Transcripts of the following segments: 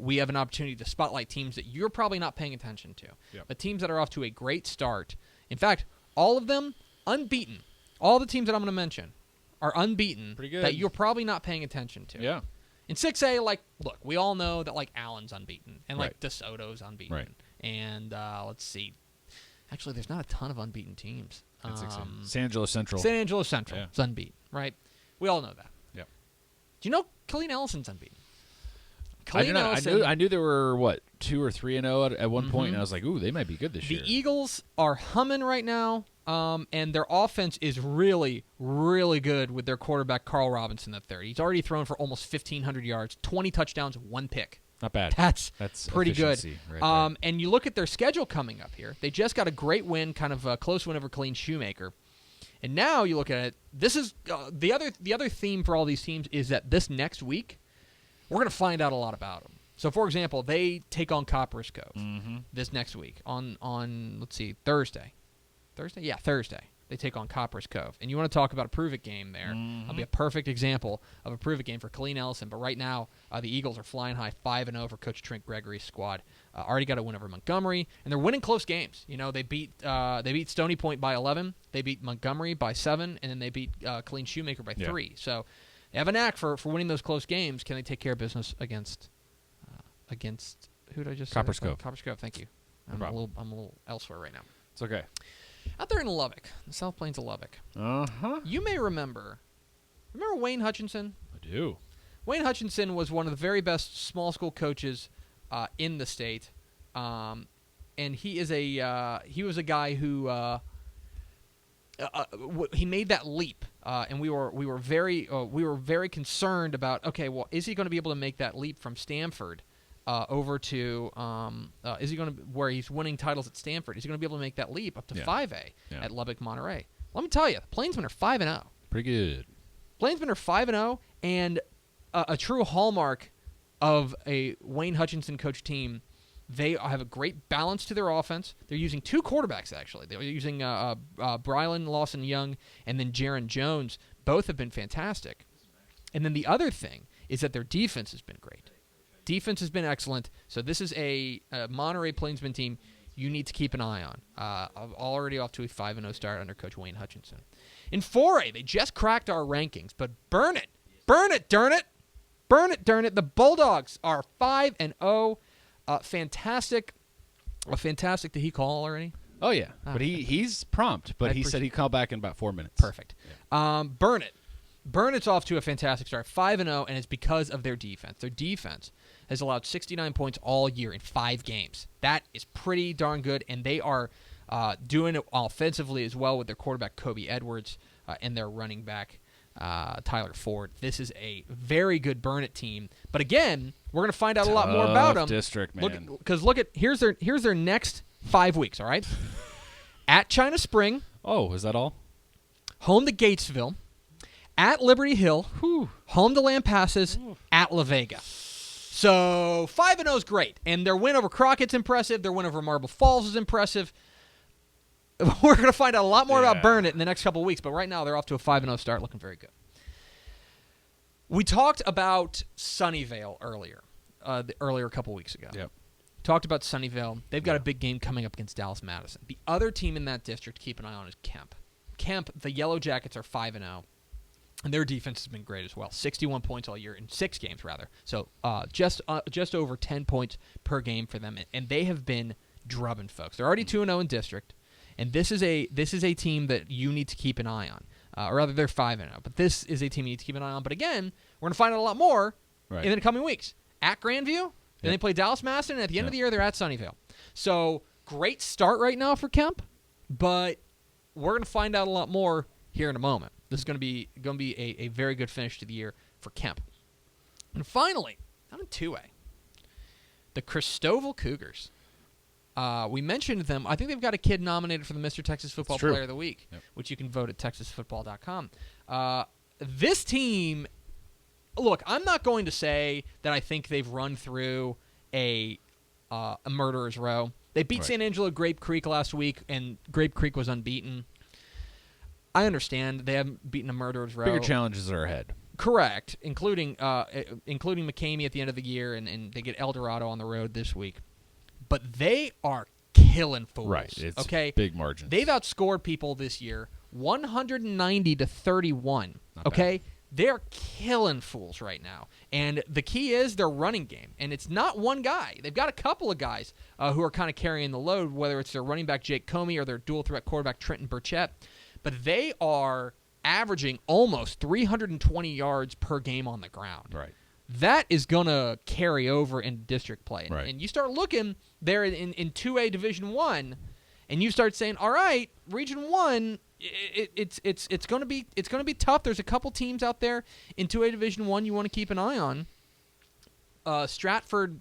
we have an opportunity to spotlight teams that you're probably not paying attention to, but teams that are off to a great start. In fact, all of them unbeaten. All the teams that I'm going to mention are unbeaten that you're probably not paying attention to. Yeah. In 6A, look, we all know that, Allen's unbeaten, and, DeSoto's unbeaten. Right. And let's see. Actually, there's not a ton of unbeaten teams. San Angelo Central. San Angelo Central is unbeaten, right? We all know that. Yeah. Do you know Killeen Ellison's unbeaten? I knew there were, 2 or 3-0 at one point, and I was like, ooh, they might be good this year. The Eagles are humming right now, and their offense is really, really good with their quarterback, Carl Robinson III. He's already thrown for almost 1,500 yards, 20 touchdowns, 1 pick. Not bad. That's pretty good. Right and you look at their schedule coming up here. They just got a great win, kind of a close win over Killeen Shoemaker. And now you look at it, this is the other theme for all these teams is that this next week, we're going to find out a lot about them. So, for example, they take on Copperas Cove this next week on let's see, Thursday. Thursday? Yeah, Thursday. They take on Copperas Cove. And you want to talk about a prove-it game there. That'll be a perfect example of a prove-it game for Killeen Ellison. But right now, the Eagles are flying high 5-0 for Coach Trent Gregory's squad. Already got a win over Montgomery. And they're winning close games. You know, they beat Stony Point by 11. They beat Montgomery by 7. And then they beat Killeen Shoemaker by 3. So they have a knack for winning those close games. Can they take care of business against who did I just say? Copperas Cove. Copperas Cove, thank you. I'm a little elsewhere right now. It's okay. Out there in Lubbock, the South Plains of Lubbock. You may remember Wayne Hutchinson? I do. Wayne Hutchinson was one of the very best small school coaches in the state, and he was a guy who he made that leap, and we were very concerned about, okay, well, is he going to be able to make that leap from Stanford over to is he going to, where he's winning titles at Stanford, is he going to be able to make that leap up to 5A at Lubbock Monterey? Let me tell you, the Plainsmen are 5-0. Pretty good. Plainsmen are 5-0, and a true hallmark of a Wayne Hutchinson coach team. They have a great balance to their offense. They're using 2 quarterbacks, actually. They're using Brylan Lawson-Young and then Jaron Jones. Both have been fantastic. And then the other thing is that their defense has been great. Defense has been excellent. So this is a Monterey Plainsman team you need to keep an eye on. Already off to a 5-0 start under Coach Wayne Hutchinson. In 4A, they just cracked our rankings, but burn it. Burn it, darn it. Burn it, darn it. The Bulldogs are 5-0. Fantastic. Fantastic. Did he call already? Oh, yeah. But he's prompt, but he said he'd call back in about 4 minutes. Perfect. Yeah. Burn it. Burnett's off to a fantastic start, 5-0, and it's because of their defense. Their defense has allowed 69 points all year in 5 games. That is pretty darn good, and they are doing it offensively as well with their quarterback, Kobe Edwards, and their running back, Tyler Ford. This is a very good Burnett team. But again, we're going to find out a lot more about them. District, man. Because here's their next 5 weeks, all right? At China Spring. Oh, is that all? Home to Gatesville. At Liberty Hill, home to Lampasas, at La Vega. So 5-0 is great, and their win over Crockett's impressive. Their win over Marble Falls is impressive. We're going to find out a lot more about Burnett in the next couple of weeks, but right now they're off to a 5-0 start, looking very good. We talked about Sunnyvale earlier a couple weeks ago. Yep. Talked about Sunnyvale. They've got a big game coming up against Dallas Madison. The other team in that district to keep an eye on is Kemp. Kemp, the Yellow Jackets are 5-0. And their defense has been great as well. 61 points all year in 6 games, rather. So just over 10 points per game for them, and they have been drubbing folks. They're already 2-0 in district, and this is a team that you need to keep an eye on. Or rather, they're 5-0, but this is a team you need to keep an eye on. But again, we're going to find out a lot more in the coming weeks. At Grandview, then they play Dallas Madison, and at the end of the year, they're at Sunnyvale. So great start right now for Kemp, but we're going to find out a lot more here in a moment. This is going to be a very good finish to the year for Kemp. And finally, down in 2A, the Christoval Cougars. We mentioned them. I think they've got a kid nominated for the Mr. Texas Football Player of the Week, which you can vote at texasfootball.com. This team, look, I'm not going to say that I think they've run through a murderer's row. They beat San Angelo Grape Creek last week, and Grape Creek was unbeaten. I understand they haven't beaten a murderer's row. Bigger challenges are ahead. Correct, including McCamey at the end of the year, and they get El Dorado on the road this week. But they are killing fools. Right. It's okay? big margins. They've outscored people this year 190-31. Not okay? bad. They're killing fools right now. And the key is their running game. And it's not one guy. They've got a couple of guys who are kind of carrying the load, whether it's their running back Jake Comey or their dual threat quarterback Trenton Burchett. But they are averaging almost 320 yards per game on the ground. Right. That is going to carry over in district play. And, right. and you start looking there in 2A Division 1, and you start saying, all right, Region 1, it's going to be tough. There's a couple teams out there in 2A Division 1 you want to keep an eye on. Stratford,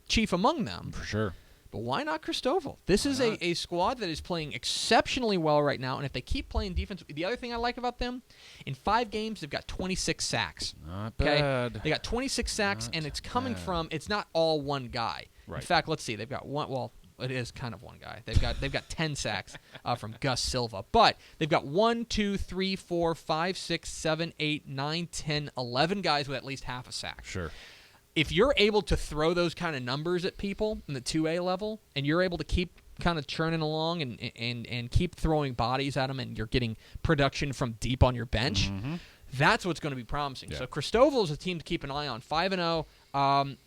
chief among them. For sure. But why not Christoval? This is a squad that is playing exceptionally well right now, and if they keep playing defense, the other thing I like about them, in 5 games, they've got 26 sacks. Not bad. They got 26 sacks, and it's coming from, it's not all one guy. Right. In fact, let's see, they've got one, well, it is kind of one guy. They've got 10 sacks from Gus Silva. But they've got 1, 2, 3, 4, 5, 6, 7, 8, 9, 10, 11 guys with at least half a sack. Sure. If you're able to throw those kind of numbers at people in the 2A level, and you're able to keep kind of churning along and keep throwing bodies at them, and you're getting production from deep on your bench, that's what's going to be promising. Yeah. So Christoval is a team to keep an eye on. 5-0.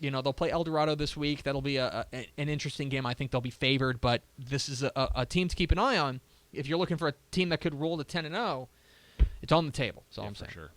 They'll play El Dorado this week. That'll be an interesting game. I think they'll be favored, but this is a team to keep an eye on. If you're looking for a team that could roll to 10-0, it's on the table. That's all I'm saying. For sure.